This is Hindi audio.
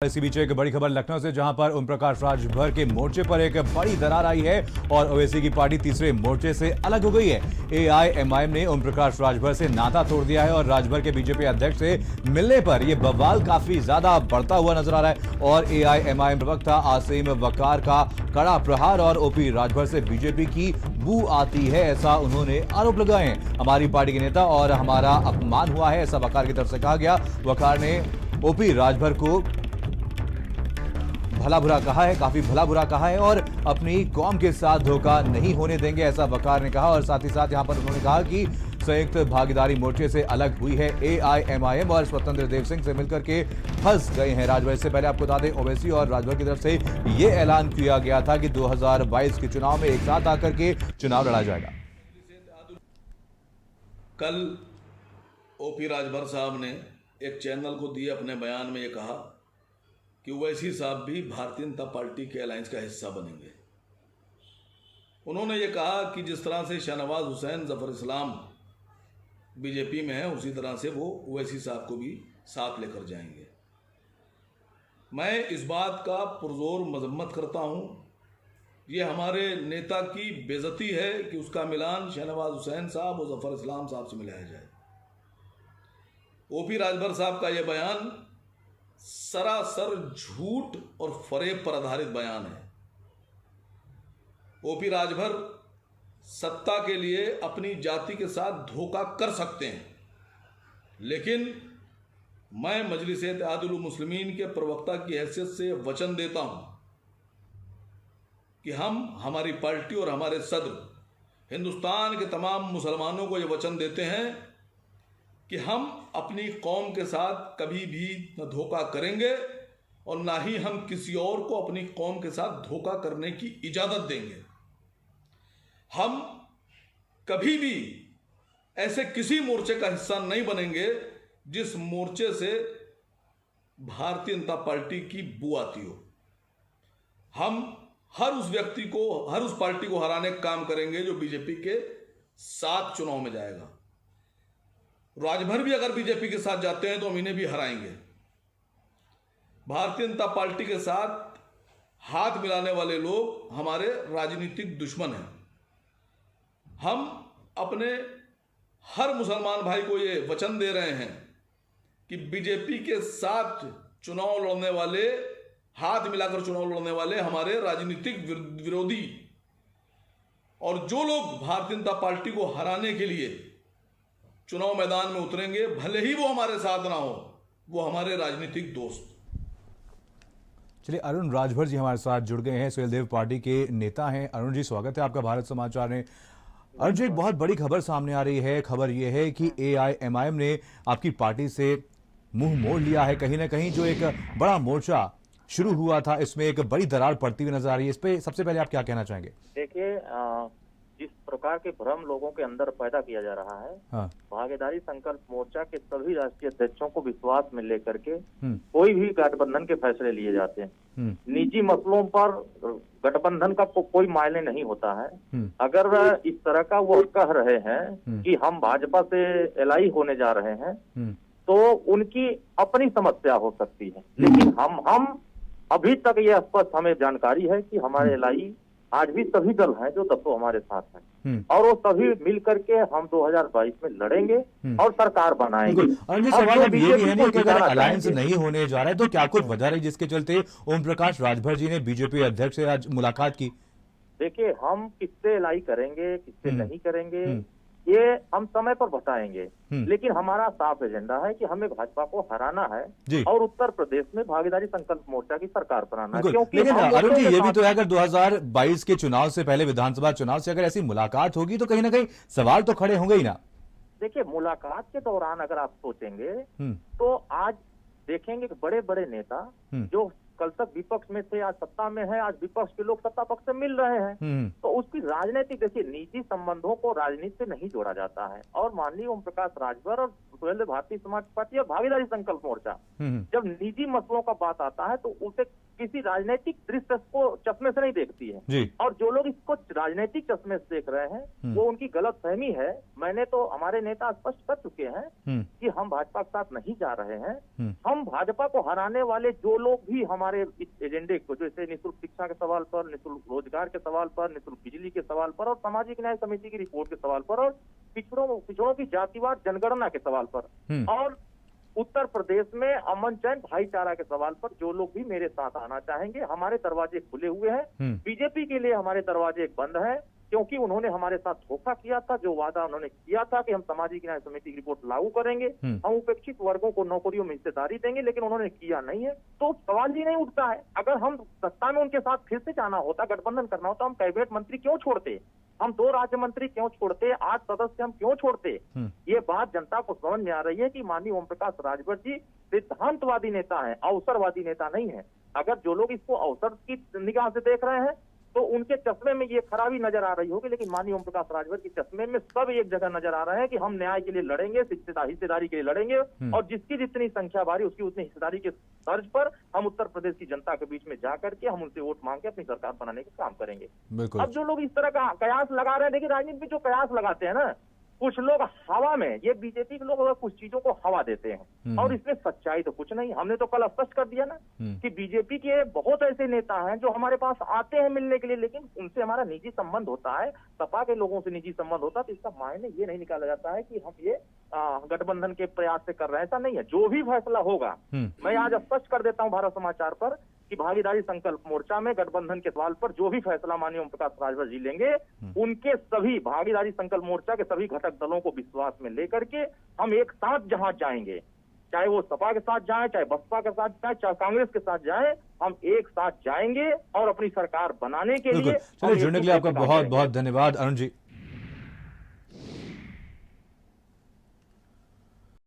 इसी बीच एक बड़ी खबर लखनऊ से, जहां पर ओम प्रकाश राजभर के मोर्चे पर एक बड़ी दरार आई है और ओवैसी की पार्टी तीसरे मोर्चे से अलग हो गई है। एआईएमआईएम ने ओम प्रकाश राजभर से नाता तोड़ दिया है और राजभर के बीजेपी अध्यक्ष से मिलने पर यह बवाल काफी ज्यादा बढ़ता हुआ नजर आ रहा है और एआईएमआईएम प्रवक्ता आसिम वकार का कड़ा प्रहार और ओपी राजभर से बीजेपी की बू आती है, ऐसा उन्होंने आरोप लगाए हैं। हमारी पार्टी के नेता और हमारा अपमान हुआ है, ऐसा वकार की तरफ से कहा गया। वकार ने ओपी राजभर को भला बुरा कहा है, काफी भला बुरा कहा है और अपनी कौम के साथ धोखा नहीं होने देंगे, ऐसा वकार ने कहा। और साथ ही साथ यहां पर उन्होंने कहा कि संयुक्त भागीदारी मोर्चे से अलग हुई है एआईएमआईएम और स्वतंत्र देव सिंह से मिलकर के फंस गए हैं राजभर। इससे पहले आपको बता दें, ओवैसी और राजभर की तरफ से यह ऐलान किया गया था कि 2022 के चुनाव में एक साथ आकर के चुनाव लड़ा जाएगा। कल ओपी राजभर साहब ने एक चैनल को दिए अपने बयान में ये कहा कि ओवैसी साहब भी भारतीय जनता पार्टी के अलायंस का हिस्सा बनेंगे। उन्होंने ये कहा कि जिस तरह से शाहनवाज हुसैन, जफर इस्लाम बीजेपी में है, उसी तरह से वो ओवैसी साहब को भी साथ लेकर जाएंगे। मैं इस बात का पुरजोर मजम्मत करता हूँ। ये हमारे नेता की बेइज्जती है कि उसका मिलान शाहनवाज हुसैन साहब और जफर इस्लाम साहब से मिलाया जाए। ओपी राजभर साहब का यह बयान सरासर झूठ और फरेब पर आधारित बयान है। ओपी राजभर सत्ता के लिए अपनी जाति के साथ धोखा कर सकते हैं, लेकिन मैं मजलिस इत्तेहादुल मुस्लिमीन के प्रवक्ता की हैसियत से वचन देता हूं कि हम, हमारी पार्टी और हमारे सदर हिंदुस्तान के तमाम मुसलमानों को यह वचन देते हैं कि हम अपनी कौम के साथ कभी भी न धोखा करेंगे और ना ही हम किसी और को अपनी कौम के साथ धोखा करने की इजाज़त देंगे। हम कभी भी ऐसे किसी मोर्चे का हिस्सा नहीं बनेंगे जिस मोर्चे से भारतीय जनता पार्टी की बू आती हो। हम हर उस व्यक्ति को, हर उस पार्टी को हराने का काम करेंगे जो बीजेपी के साथ चुनाव में जाएगा। राजभर भी अगर बीजेपी के साथ जाते हैं तो हम इन्हें भी हराएंगे। भारतीय जनता पार्टी के साथ हाथ मिलाने वाले लोग हमारे राजनीतिक दुश्मन हैं। हम अपने हर मुसलमान भाई को ये वचन दे रहे हैं कि बीजेपी के साथ चुनाव लड़ने वाले, हाथ मिलाकर चुनाव लड़ने वाले हमारे राजनीतिक विरोधी, और जो लोग भारतीय जनता पार्टी को हराने के लिए चुनाव मैदान में उतरेंगे, भले ही वो हमारे साथ ना हो, वो हमारे राजनीतिक दोस्त। चलिए, अरुण राजभर जी हमारे साथ जुड़ गए हैं, सुहेलदेव पार्टी के नेता हैं। अरुण जी, स्वागत है आपका भारत समाचार में। अरुण जी, एक बहुत बड़ी खबर सामने आ रही है। खबर यह है कि एआईएमआईएम ने आपकी पार्टी से मुंह मोड़ लिया है। कहीं ना कहीं जो एक बड़ा मोर्चा शुरू हुआ था, इसमें एक बड़ी दरार पड़ती हुई नजर आ रही है। इस पे सबसे पहले आप क्या कहना चाहेंगे? देखिए, जिस प्रकार के भ्रम लोगों के अंदर पैदा किया जा रहा है, हाँ। भागीदारी संकल्प मोर्चा के सभी राष्ट्रीय अध्यक्षों को विश्वास में लेकर के कोई भी गठबंधन के फैसले लिए जाते हैं। निजी मसलों पर गठबंधन का कोई मायने नहीं होता है। अगर इस तरह का वो कह रहे हैं कि हम भाजपा से एलआई होने जा रहे हैं, तो उनकी अपनी समस्या हो सकती है, लेकिन हम अभी तक ये स्पष्ट हमें जानकारी है कि हमारे एलआई आज भी सभी दल हैं जो दसों हमारे साथ हैं और वो सभी मिल करके हम 2022 में लड़ेंगे और सरकार बनाएंगे। सवाल अब ये भी है ना कि अगर अलायंस नहीं होने जा रहा है तो क्या कुछ वजह रही जिसके चलते ओम प्रकाश राजभर जी ने बीजेपी अध्यक्ष से आज मुलाकात की? देखिए, हम किससे एलआई करेंगे, किससे नहीं करेंगे, ये हम समय पर बताएंगे, लेकिन हमारा साफ एजेंडा है कि हमें भाजपा को हराना है और उत्तर प्रदेश में भागीदारी संकल्प मोर्चा की सरकार बनाना है। क्योंकि लेकिन अरुण जी, ये भी तो है, अगर 2022 के चुनाव से पहले, विधानसभा चुनाव से अगर ऐसी मुलाकात होगी तो कहीं ना कहीं सवाल तो खड़े होंगे ही ना। देखिए, मुलाकात के दौरान अगर आप सोचेंगे तो आज देखेंगे कि बड़े बड़े नेता जो कल तक विपक्ष में थे, आज सत्ता में है, आज विपक्ष के लोग सत्ता पक्ष से मिल रहे हैं। तो उसकी राजनीतिक, देखिए, निजी संबंधों को राजनीति से नहीं जोड़ा जाता है। और माननीय ओम प्रकाश राजभर और पहले भारतीय समाज पार्टी और भागीदारी संकल्प मोर्चा जब निजी मसलों का बात आता है तो उसे किसी राजनीतिक दृष्टि को चश्मे से नहीं देखती है। और जो लोग इसको राजनीतिक चश्मे से देख रहे हैं वो उनकी गलत फहमी है। मैंने तो हमारे नेता स्पष्ट कर चुके हैं कि हम भाजपा के साथ नहीं जा रहे हैं। हम भाजपा को हराने वाले जो लोग भी हमारे इस एजेंडे को, जैसे निःशुल्क शिक्षा के सवाल पर, निःशुल्क रोजगार के सवाल पर, निःशुल्क बिजली के सवाल पर और सामाजिक न्याय समिति की रिपोर्ट के सवाल पर और पिछड़ों की जातिवार जनगणना के सवाल पर और उत्तर प्रदेश में अमन चैन भाईचारा के सवाल पर जो लोग भी मेरे साथ आना चाहेंगे, हमारे दरवाजे खुले हुए हैं। बीजेपी के लिए हमारे दरवाजे बंद हैं क्योंकि उन्होंने हमारे साथ धोखा किया था। जो वादा उन्होंने किया था कि हम सामाजिक न्याय समिति की रिपोर्ट लागू करेंगे, हम उपेक्षित वर्गों को नौकरियों में हिस्सेदारी देंगे, लेकिन उन्होंने किया नहीं है। तो सवाल ही नहीं उठता है। अगर हम सत्ता में उनके साथ फिर से जाना होता, गठबंधन करना होता, हम कैबिनेट मंत्री क्यों छोड़ते, हम 2 राज्य मंत्री क्यों छोड़ते, 8 सदस्य हम क्यों छोड़ते। ये बात जनता को समझ में आ रही है कि माननीय ओम प्रकाश राजभर जी सिद्धांतवादी नेता है, अवसरवादी नेता नहीं है। अगर जो लोग इसको अवसर की निगाह से देख रहे हैं तो उनके चश्मे में ये खराबी नजर आ रही होगी, लेकिन माननीय ओम प्रकाश राजभर के चश्मे में सब एक जगह नजर आ रहे हैं कि हम न्याय के लिए लड़ेंगे, हिस्सेदारी के लिए लड़ेंगे और जिसकी जितनी संख्या बारी उसकी उतनी हिस्सेदारी के तर्ज पर हम उत्तर प्रदेश की जनता के बीच में जा करके हम उनसे वोट मांग के अपनी सरकार बनाने का काम करेंगे। अब जो लोग इस तरह का कयास लगा रहे हैं, देखिए राजनीति में जो कयास लगाते हैं ना, कुछ लोग हवा में, ये बीजेपी के लोग कुछ चीजों को हवा देते हैं और इसमें सच्चाई तो कुछ नहीं। हमने तो कल स्पष्ट कर दिया ना कि बीजेपी के बहुत ऐसे नेता हैं जो हमारे पास आते हैं मिलने के लिए, लेकिन उनसे हमारा निजी संबंध होता है, सपा के लोगों से निजी संबंध होता है। तो इसका मायने ये नहीं निकाला जाता है कि हम ये गठबंधन के प्रयास से कर रहे हैं, ऐसा नहीं है। जो भी फैसला होगा, मैं आज स्पष्ट कर देता हूँ भारत समाचार पर कि भागीदारी संकल्प मोर्चा में गठबंधन के सवाल पर जो भी फैसला माननीय ओम प्रकाश राजभर जी लेंगे, उनके सभी भागीदारी संकल्प मोर्चा के सभी घटक दलों को विश्वास में लेकर के हम एक साथ जहां जाएंगे, चाहे वो सपा के साथ जाए, चाहे बसपा के साथ जाए, चाहे कांग्रेस के साथ जाए, हम एक साथ जाएंगे और अपनी सरकार बनाने के लिए। चलिए, जुड़ने के लिए आपका बहुत बहुत धन्यवाद अरुण जी।